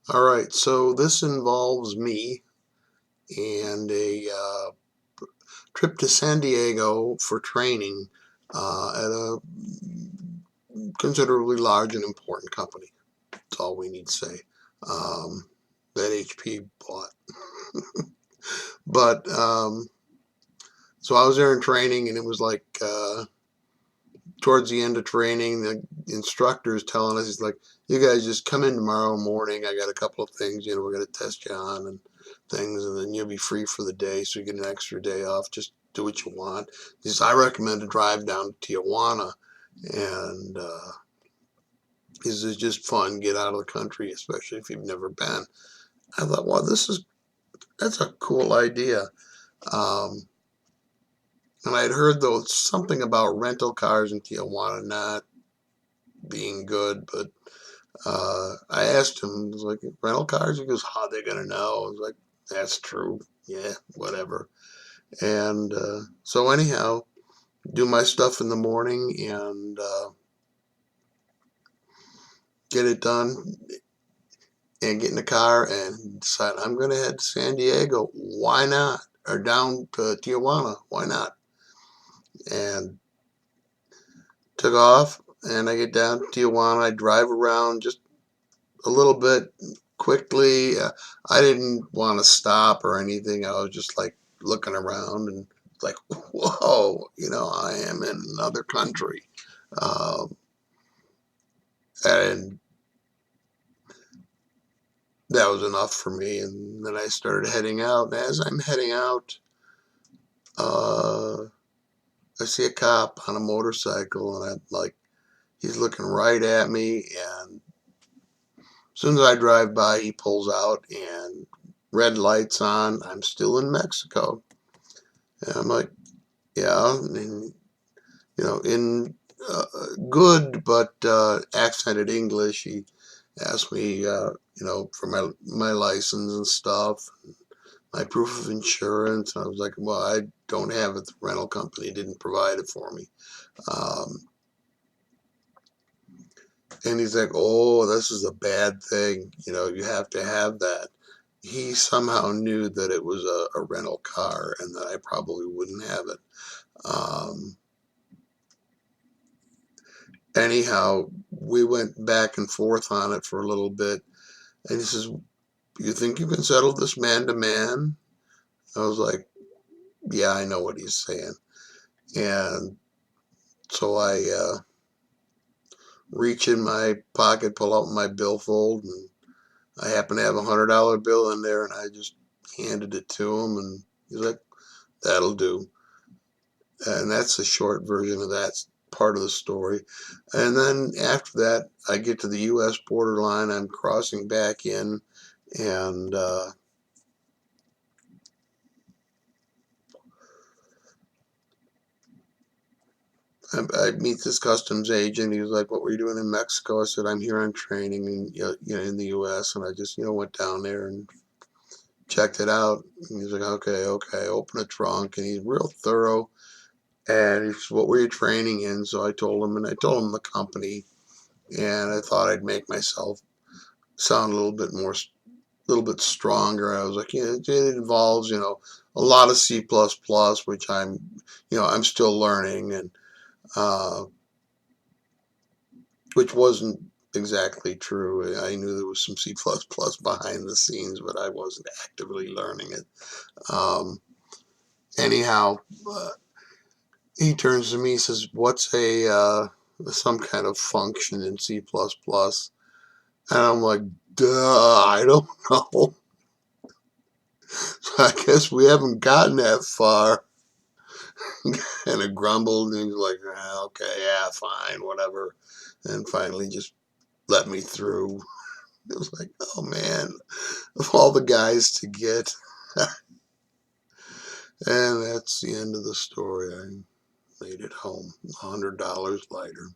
All right, so this involves me and a trip to San Diego for training at a considerably large and important company. That's all we need to say. Um, that HP bought. But so I was there in training, and it was like towards the end of training, the instructor is telling us, he's like, "You guys just come in tomorrow morning. I got a couple of things, we're going to test you on and things, and then you'll be free for the day, so you get an extra day off. Just do what you want." He says, "I recommend a drive down to Tijuana, and this is just fun. Get out of the country, especially if you've never been." I thought, "Wow, that's a cool idea." Um, and I'd heard though something about rental cars in Tijuana not being good, but I asked him, I was like, "Rental cars?" He goes, "How are they gonna know?" I was like, "That's true. Yeah, whatever." And so anyhow, do my stuff in the morning and get it done and get in the car and decide I'm gonna head to San Diego. Why not? Or down to Tijuana. Why not? And took off, and I get down to Tijuana. I drive around just a little bit quickly. I didn't want to stop or anything. I was just like looking around and like, whoa, I am in another country. Um, and that was enough for me. And then I started heading out. And as I'm heading out, uh, I see a cop on a motorcycle, and I'm like, he's looking right at me. And as soon as I drive by, he pulls out and red lights on. I'm still in Mexico. And I'm like, yeah, and, in good but accented English, he asked me, for my license and stuff, my proof of insurance. And I was like, "Well, I don't have it. The rental company didn't provide it for me." Um, and he's like, "Oh, this is a bad thing. You have to have that." He somehow knew that it was a rental car and that I probably wouldn't have it. Um, Anyhow, we went back and forth on it for a little bit. And he says, "You think you can settle this man to man?" I was like, "Yeah, I know what he's saying." And so I reach in my pocket, pull out my billfold, and I happen to have $100 bill in there, and I just handed it to him, and he's like, "That'll do." And that's the short version of that part of the story. And then after that, I get to the U.S. borderline. I'm crossing back in, and I meet this customs agent. He was like, "What were you doing in Mexico?" I said, "I'm here on training in the U.S. And I just went down there and checked it out." And he's like, "Okay, okay." Open the trunk, and he's real thorough. And he said, "What were you training in?" So I told him, and I told him the company, and I thought I'd make myself sound a little bit stronger. I was like, "Yeah, it involves a lot of C++, which I'm still learning, and uh, which wasn't exactly true. I knew there was some C++ behind the scenes, but I wasn't actively learning it." Um, Anyhow, he turns to me and says, "What's a some kind of function in C++?" And I'm like, "Duh, I don't know." So I guess we haven't gotten that far. And I grumbled, and he's like, "Okay, yeah, fine, whatever." And finally just let me through. It was like, oh man, of all the guys to get. And that's the end of the story. I made it home $100 later.